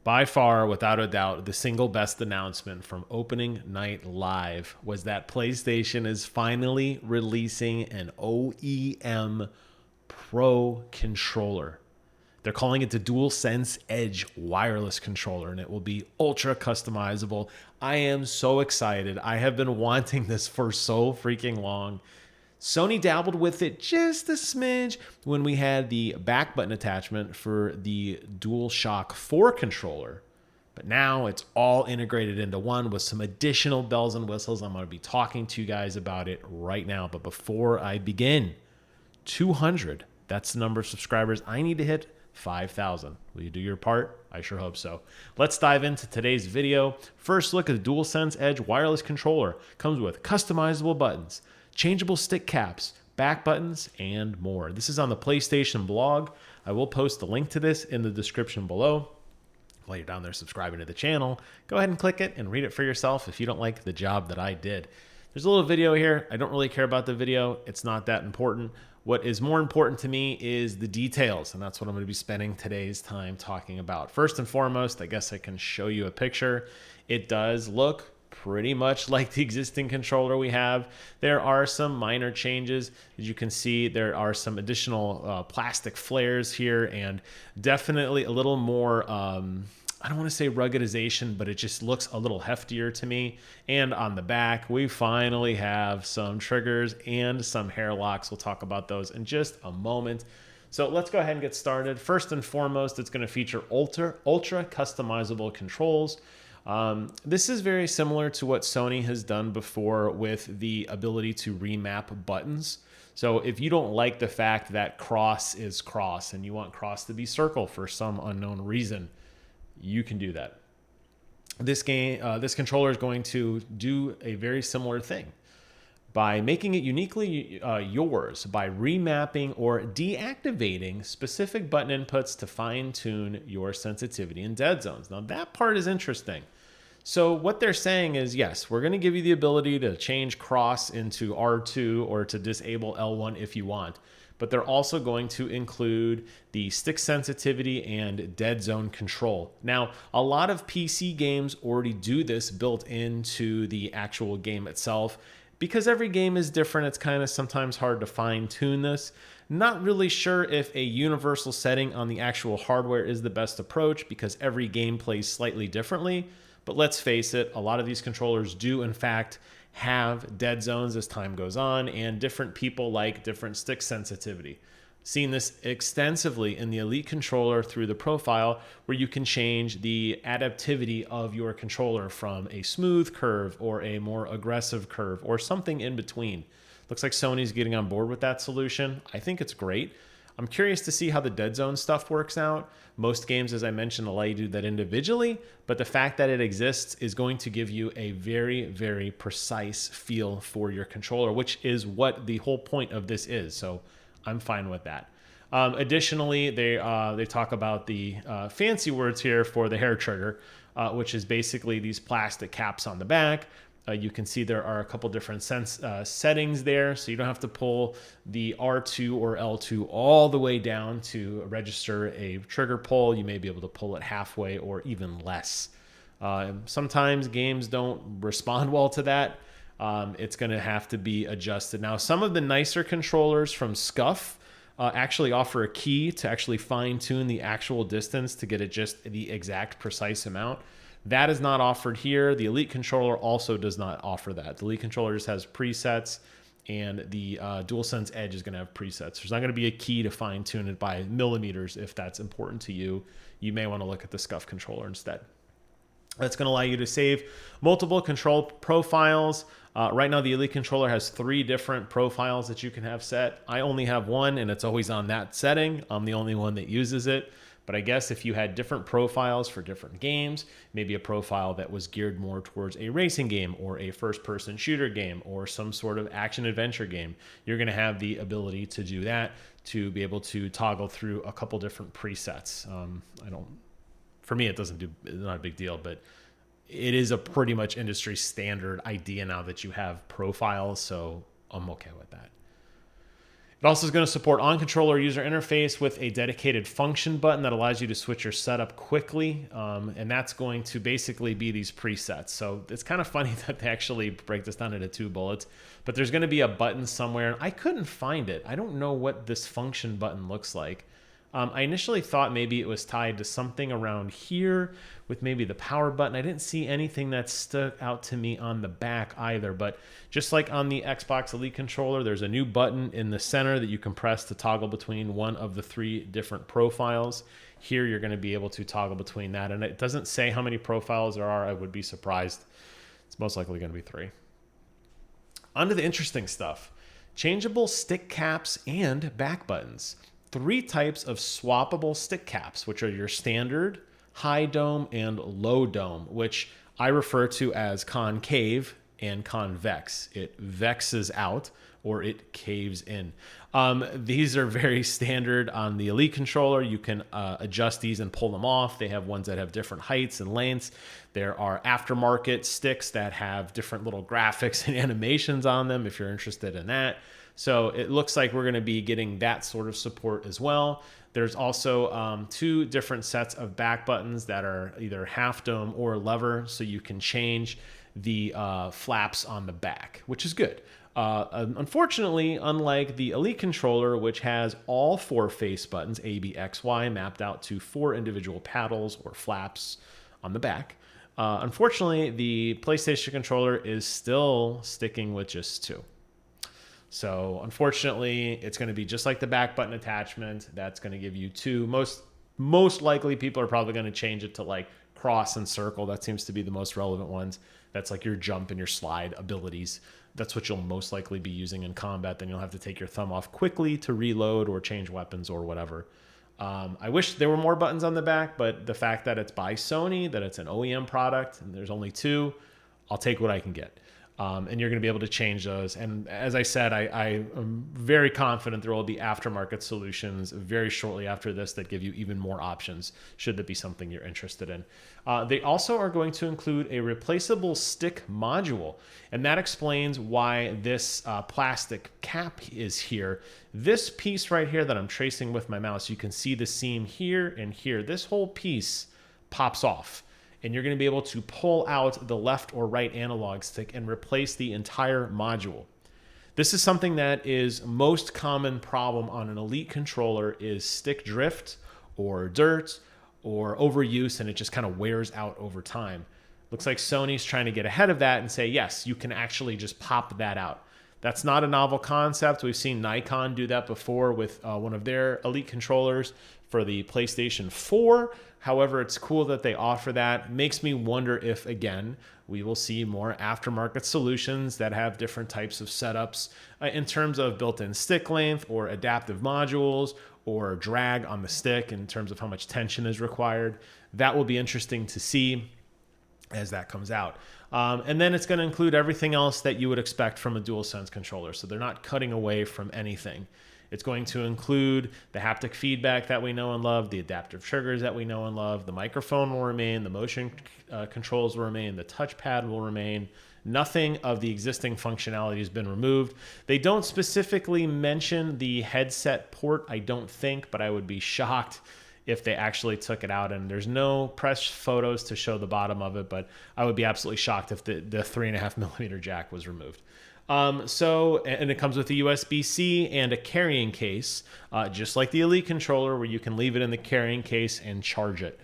By far, without a doubt, the single best announcement from opening night live was that PlayStation is finally releasing an OEM Pro Controller. They're calling it the DualSense Edge wireless controller, and it will be ultra customizable. I am so excited. I have been wanting this for so freaking long. Sony dabbled with it just a smidge when we had the back button attachment for the DualShock 4 controller. But now it's all integrated into one with some additional bells and whistles. I'm going to be talking to you guys about it right now. But before I begin, 200, that's the number of subscribers I need to hit 5,000. Will you do your part? I sure hope so. Let's dive into today's video. First look at the DualSense Edge wireless controller. Comes with customizable buttons, changeable stick caps, back buttons, and more. This is on the PlayStation blog. I will post the link to this in the description below. While you're down there subscribing to the channel, go ahead and click it and read it for yourself if you don't like the job that I did. There's a little video here. I don't really care about the video. It's not that important. What is more important to me is the details, and that's what I'm going to be spending today's time talking about. First and foremost, I guess I can show you a picture. It does look pretty much like the existing controller we have. There are some minor changes. As you can see, there are some additional plastic flares here, and definitely a little more I don't want to say ruggedization, but it just looks a little heftier to me. And on the back, we finally have some triggers and some hair locks. We'll talk about those in just a moment. So let's go ahead and get started. First and foremost, it's going to feature ultra customizable controls. This is very similar to what Sony has done before with the ability to remap buttons. So if you don't like the fact that cross is cross and you want cross to be circle for some unknown reason, you can do that. This controller is going to do a very similar thing by making it uniquely yours by remapping or deactivating specific button inputs to fine-tune your sensitivity in dead zones. Now that part is interesting. So what they're saying is, yes, we're going to give you the ability to change cross into R2 or to disable L1 if you want. But they're also going to include the stick sensitivity and dead zone control. Now, a lot of PC games already do this built into the actual game itself. Because every game is different, it's kind of sometimes hard to fine tune this. Not really sure if a universal setting on the actual hardware is the best approach because every game plays slightly differently. But let's face it, a lot of these controllers do in fact have dead zones as time goes on, and different people like different stick sensitivity. Seen this extensively in the Elite controller through the profile, where you can change the adaptivity of your controller from a smooth curve or a more aggressive curve or something in between. Looks like Sony's getting on board with that solution. I think it's great. I'm curious to see how the dead zone stuff works out. Most games, as I mentioned, allow you to do that individually, but the fact that it exists is going to give you a very, very precise feel for your controller, which is what the whole point of this is. So I'm fine with that. Additionally, they talk about the fancy words here for the hair trigger, which is basically these plastic caps on the back. You can see there are a couple different settings there, so you don't have to pull the R2 or L2 all the way down to register a trigger pull. You may be able to pull it halfway or even less. Sometimes games don't respond well to that. It's going to have to be adjusted. Now, some of the nicer controllers from Scuff actually offer a key to actually fine-tune the actual distance to get it just the exact precise amount. That is not offered here. The Elite controller also does not offer that. The Elite controller just has presets, and the DualSense Edge is going to have presets. There's not going to be a key to fine-tune it by millimeters if that's important to you. You may want to look at the Scuff controller instead. That's going to allow you to save multiple control profiles. Right now, the Elite controller has 3 different profiles that you can have set. I only have one, and it's always on that setting. I'm the only one that uses it. But I guess if you had different profiles for different games, maybe a profile that was geared more towards a racing game or a first-person shooter game or some sort of action-adventure game, you're going to have the ability to do that, to be able to toggle through a couple different presets. For me, it's not a big deal, but it is a pretty much industry standard idea now that you have profiles, so I'm okay with that. It also is going to support on-controller user interface with a dedicated function button that allows you to switch your setup quickly. And that's going to basically be these presets. So it's kind of funny that they actually break this down into 2 bullets, but there's going to be a button somewhere. I couldn't find it. I don't know what this function button looks like. I initially thought maybe it was tied to something around here with maybe the power button. I didn't see anything that stuck out to me on the back either, but just like on the Xbox Elite controller, there's a new button in the center that you can press to toggle between one of the 3 different profiles. Here, you're going to be able to toggle between that, and it doesn't say how many profiles there are. I would be surprised. It's most likely going to be 3. On to the interesting stuff. Changeable stick caps and back buttons. 3 types of swappable stick caps, which are your standard, high dome, and low dome, which I refer to as concave and convex. It vexes out or it caves in. These are very standard on the Elite controller. You can adjust these and pull them off. They have ones that have different heights and lengths. There are aftermarket sticks that have different little graphics and animations on them if you're interested in that. So it looks like we're going to be getting that sort of support as well. There's also 2 different sets of back buttons that are either half dome or lever, so you can change the flaps on the back, which is good. Unfortunately, unlike the Elite controller, which has all 4 face buttons, A, B, X, Y, mapped out to 4 individual paddles or flaps on the back, unfortunately, the PlayStation controller is still sticking with just 2. So unfortunately, it's going to be just like the back button attachment. That's going to give you 2. Most likely, people are probably going to change it to like cross and circle. That seems to be the most relevant ones. That's like your jump and your slide abilities. That's what you'll most likely be using in combat. Then you'll have to take your thumb off quickly to reload or change weapons or whatever. I wish there were more buttons on the back, but the fact that it's by Sony, that it's an OEM product, and there's only 2, I'll take what I can get. And you're going to be able to change those. And as I said, I am very confident there will be aftermarket solutions very shortly after this that give you even more options, should that be something you're interested in. They also are going to include a replaceable stick module, and that explains why this plastic cap is here. This piece right here that I'm tracing with my mouse, you can see the seam here and here. This whole piece pops off, and you're going to be able to pull out the left or right analog stick and replace the entire module. This is something that is most common problem on an Elite controller is stick drift or dirt or overuse, and it just kind of wears out over time. Looks like Sony's trying to get ahead of that and say, yes, you can actually just pop that out. That's not a novel concept. We've seen Nikon do that before with one of their Elite controllers for the PlayStation 4. However, it's cool that they offer that. Makes me wonder if, again, we will see more aftermarket solutions that have different types of setups in terms of built-in stick length or adaptive modules or drag on the stick in terms of how much tension is required. That will be interesting to see as that comes out. And then it's going to include everything else that you would expect from a DualSense controller. So they're not cutting away from anything. It's going to include the haptic feedback that we know and love, the adaptive triggers that we know and love, the microphone will remain, the motion controls will remain, the touchpad will remain. Nothing of the existing functionality has been removed. They don't specifically mention the headset port, I don't think, but I would be shocked if they actually took it out. And there's no press photos to show the bottom of it, but I would be absolutely shocked if the 3.5mm jack was removed. And it comes with a USB-C and a carrying case, just like the Elite controller, where you can leave it in the carrying case and charge it.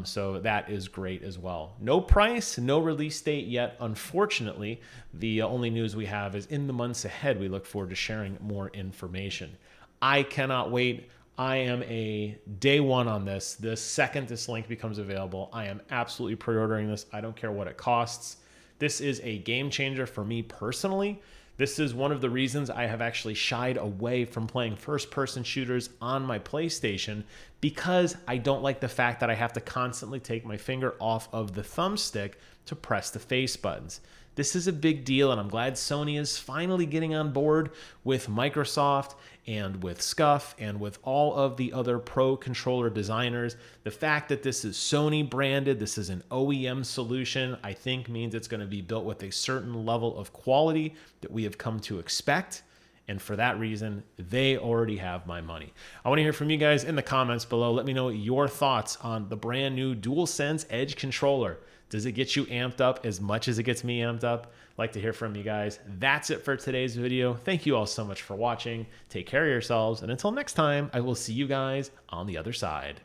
So that is great as well. No price, no release date yet. Unfortunately, the only news we have is in the months ahead. We look forward to sharing more information. I cannot wait. I am a day one on this. The second this link becomes available, I am absolutely pre-ordering this. I don't care what it costs. This is a game changer for me personally. This is one of the reasons I have actually shied away from playing first-person shooters on my PlayStation, because I don't like the fact that I have to constantly take my finger off of the thumbstick to press the face buttons. This is a big deal, and I'm glad Sony is finally getting on board with Microsoft and with SCUF and with all of the other pro controller designers. The fact that this is Sony branded, this is an OEM solution, I think means it's going to be built with a certain level of quality that we have come to expect. And for that reason, they already have my money. I want to hear from you guys in the comments below. Let me know your thoughts on the brand new DualSense Edge controller. Does it get you amped up as much as it gets me amped up? I'd like to hear from you guys. That's it for today's video. Thank you all so much for watching. Take care of yourselves. And until next time, I will see you guys on the other side.